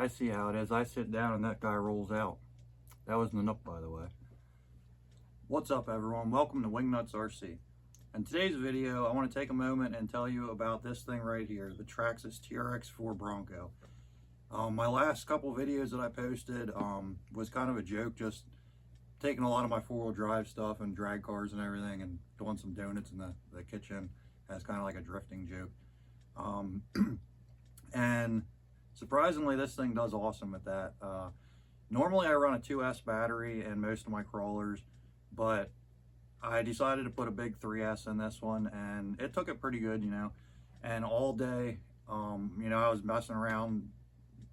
I see how it is. I sit down and that guy rolls out. That was Nanook, by the way. What's up, everyone? Welcome to Wingnuts RC. In today's video, I want to take a moment and tell you about this thing right here, the Traxxas TRX4 Bronco. My last couple videos that I posted was kind of a joke, just taking a lot of my four-wheel drive stuff and drag cars and everything and doing some donuts in the kitchen as kind of like a drifting joke. And surprisingly, this thing does awesome at that. Normally I run a 2S battery in most of my crawlers, but I decided to put a big 3S in this one, and it took it pretty good, you know. And all day, you know, I was messing around,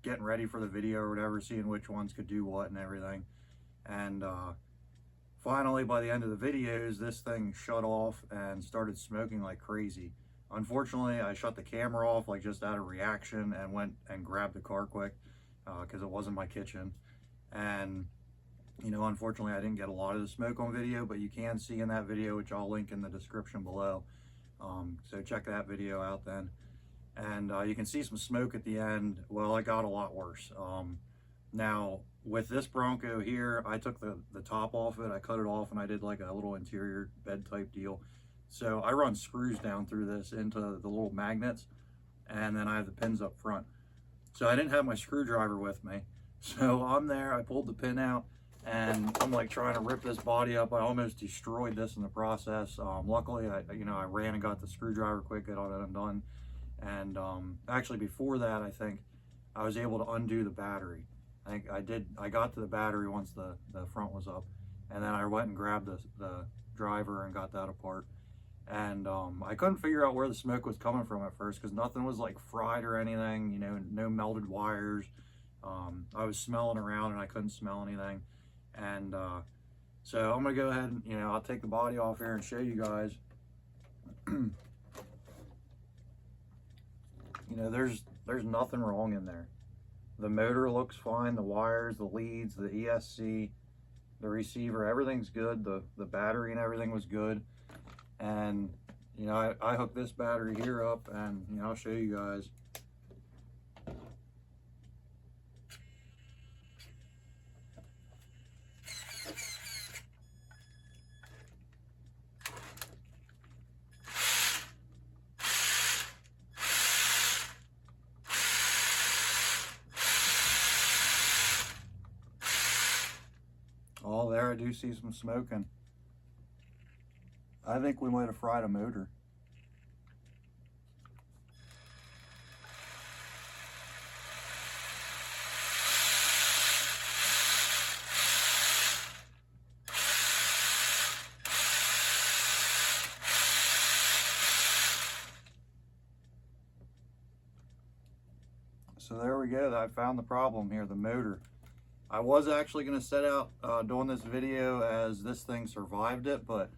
getting ready for the video or whatever, seeing which ones could do what and everything. And finally, by the end of the videos, this thing shut off and started smoking like crazy. Unfortunately, I shut the camera off like just out of reaction and went and grabbed the car quick because it wasn't my kitchen. And you know, unfortunately, I didn't get a lot of the smoke on video, but you can see in that video, which I'll link in the description below. So check that video out then. And you can see some smoke at the end. Well, it got a lot worse. Now, with this Bronco here, I took the top off it, I cut it off, and I did like a little interior bed type deal. So I run screws down through this into the little magnets, and then I have the pins up front. So I didn't have my screwdriver with me. So I'm there, I pulled the pin out, and I'm like trying to rip this body up. I almost destroyed this in the process. Luckily, I ran and got the screwdriver quick, got all that undone. And actually before that, I think I was able to undo the battery. I got to the battery once the front was up, and then I went and grabbed the driver and got that apart. And I couldn't figure out where the smoke was coming from at first because nothing was like fried or anything, you know, no melted wires. I was smelling around and I couldn't smell anything. And so I'm gonna go ahead and, you know, I'll take the body off here and show you guys. You know, there's nothing wrong in there. The motor looks fine, the wires, the leads, the ESC, the receiver, everything's good. The battery and everything was good. And you know, I hooked this battery here up, and you know, I'll show you guys. Oh, there I do see some smoking. I think we might have fried a motor. So there we go. I found the problem here, the motor. I was actually going to set out doing this video as this thing survived it, but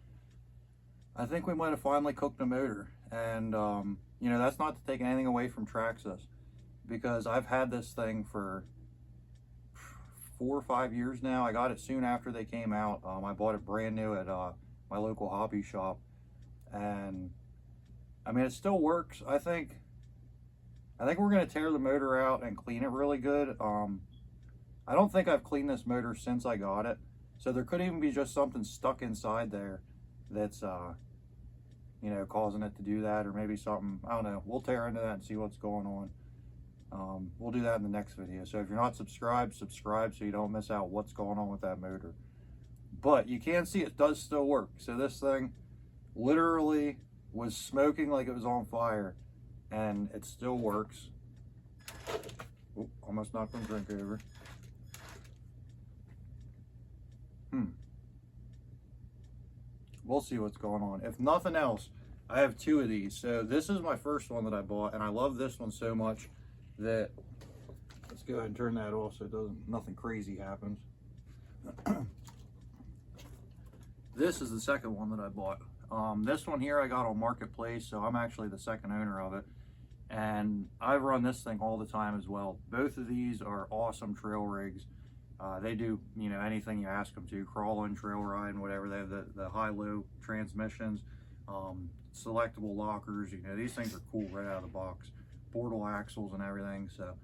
I think we might have finally cooked the motor. And you know, that's not to take anything away from Traxxas, because I've had this thing for 4 or 5 years now. I got it soon after they came out. I bought it brand new at my local hobby shop, and I mean, it still works. I think we're going to tear the motor out and clean it really good. I don't think I've cleaned this motor since I got it, so there could even be just something stuck inside there that's you know, causing it to do that, or maybe something, I don't know. We'll tear into that and see what's going on. We'll do that in the next video. So if you're not subscribed, subscribe so you don't miss out what's going on with that motor. But you can see it does still work. So this thing literally was smoking like it was on fire, and it still works. Oop, almost knocked my drink over. We'll see what's going on. If nothing else, I have 2 of these. So this is my first one that I bought, and I love this one so much that, let's go ahead and turn that off so nothing crazy happens. This is the second one that I bought. This one here I got on Marketplace, so I'm actually the second owner of it. And I run this thing all the time as well. Both of these are awesome trail rigs. They do, you know, anything you ask them to, crawling, trail riding, whatever. They have the high-low transmissions, selectable lockers. You know, these things are cool right out of the box. Portal axles and everything. So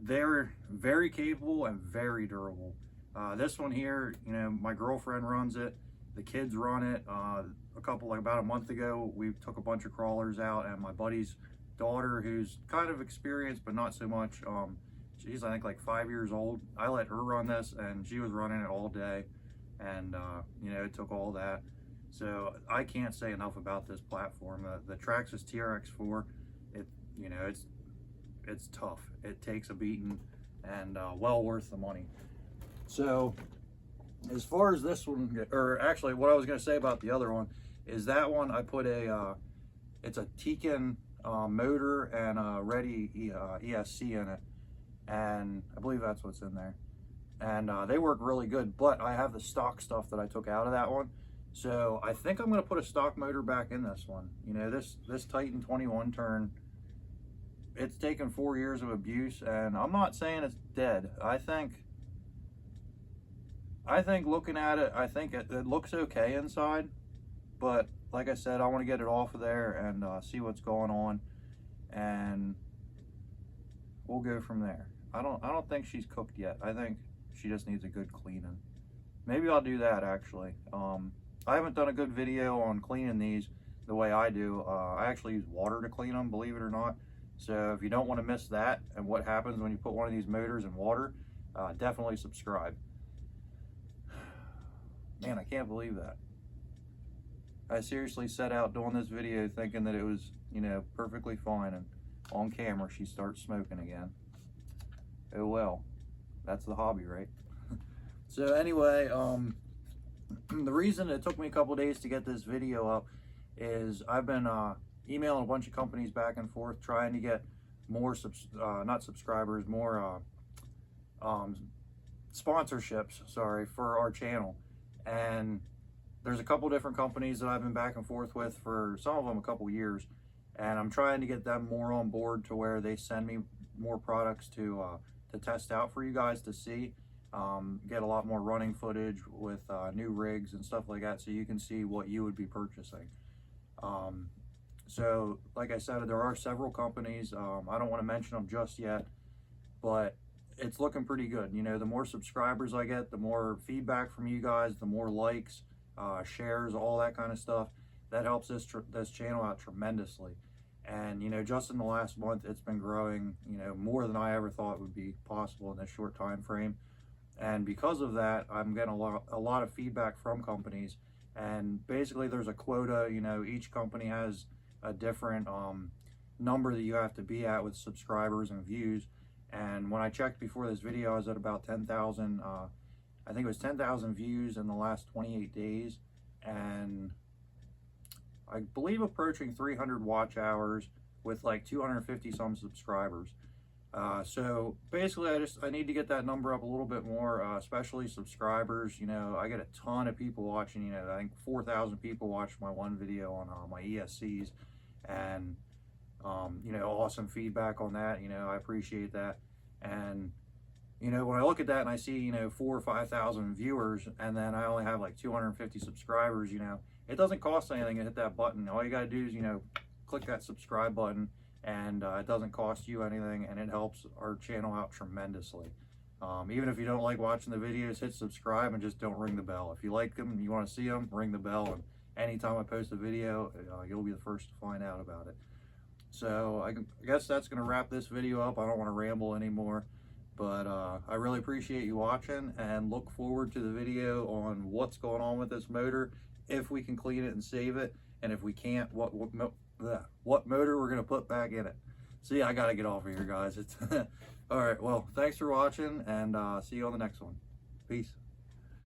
they're very capable and very durable. This one here, you know, my girlfriend runs it, the kids run it. About a month ago, we took a bunch of crawlers out, and my buddy's daughter, who's kind of experienced but not so much, she's I think like 5 years old. I let her run this, and she was running it all day, and you know, it took all that. So I can't say enough about this platform. The Traxxas TRX4, you know, it's tough. It takes a beating, and well worth the money. So as far as this one, or actually what I was going to say about the other one is that one I put it's a Tekin motor and a Ready ESC in it, and I believe that's what's in there, and they work really good. But I have the stock stuff that I took out of that one, so I think I'm going to put a stock motor back in this one. You know, this Titan 21 turn, it's taken 4 years of abuse, and I'm not saying it's dead. I think looking at it, I think it looks okay inside, but like I said, I want to get it off of there and see what's going on, and we'll go from there. I don't think she's cooked yet. I think she just needs a good cleaning. Maybe I'll do that actually. I haven't done a good video on cleaning these the way I do. I actually use water to clean them, believe it or not. So if you don't want to miss that and what happens when you put one of these motors in water, definitely subscribe. Man, I can't believe that. I seriously set out doing this video thinking that it was, you know, perfectly fine, and on camera she starts smoking again. Oh well, that's the hobby, right? So anyway, the reason it took me a couple days to get this video up is I've been emailing a bunch of companies back and forth trying to get more not subscribers, more sponsorships, sorry, for our channel. And there's a couple different companies that I've been back and forth with for some of them a couple years, and I'm trying to get them more on board to where they send me more products to test out for you guys to see, get a lot more running footage with new rigs and stuff like that, so you can see what you would be purchasing. So like I said, there are several companies. I don't want to mention them just yet, but it's looking pretty good. You know, the more subscribers I get, the more feedback from you guys, the more likes, shares, all that kind of stuff. That helps this channel out tremendously. And you know, just in the last month, it's been growing, you know, more than I ever thought would be possible in this short time frame. And because of that, I'm getting a lot of feedback from companies. And basically, there's a quota. You know, each company has a different number that you have to be at with subscribers and views. And when I checked before this video, I was at about 10,000, I think it was 10,000 views in the last 28 days. And I believe approaching 300 watch hours with like 250 some subscribers. So basically I need to get that number up a little bit more, especially subscribers. You know, I get a ton of people watching. You know, I think 4,000 people watched my one video on my ESCs, and you know, awesome feedback on that. You know, I appreciate that. And you know, when I look at that and I see, you know, 4,000 or 5,000 viewers, and then I only have like 250 subscribers, you know, it doesn't cost anything to hit that button. All you got to do is, you know, click that subscribe button, and it doesn't cost you anything, and it helps our channel out tremendously. Even if you don't like watching the videos, hit subscribe and just don't ring the bell. If you like them and you want to see them, ring the bell, and anytime I post a video, you'll be the first to find out about it. So I guess that's going to wrap this video up. I don't want to ramble anymore, but I really appreciate you watching, and look forward to the video on what's going on with this motor, if we can clean it and save it, and if we can't, what motor we're going to put back in it. See, I got to get off of here, guys. It's all right. Well, thanks for watching, and see you on the next one. Peace.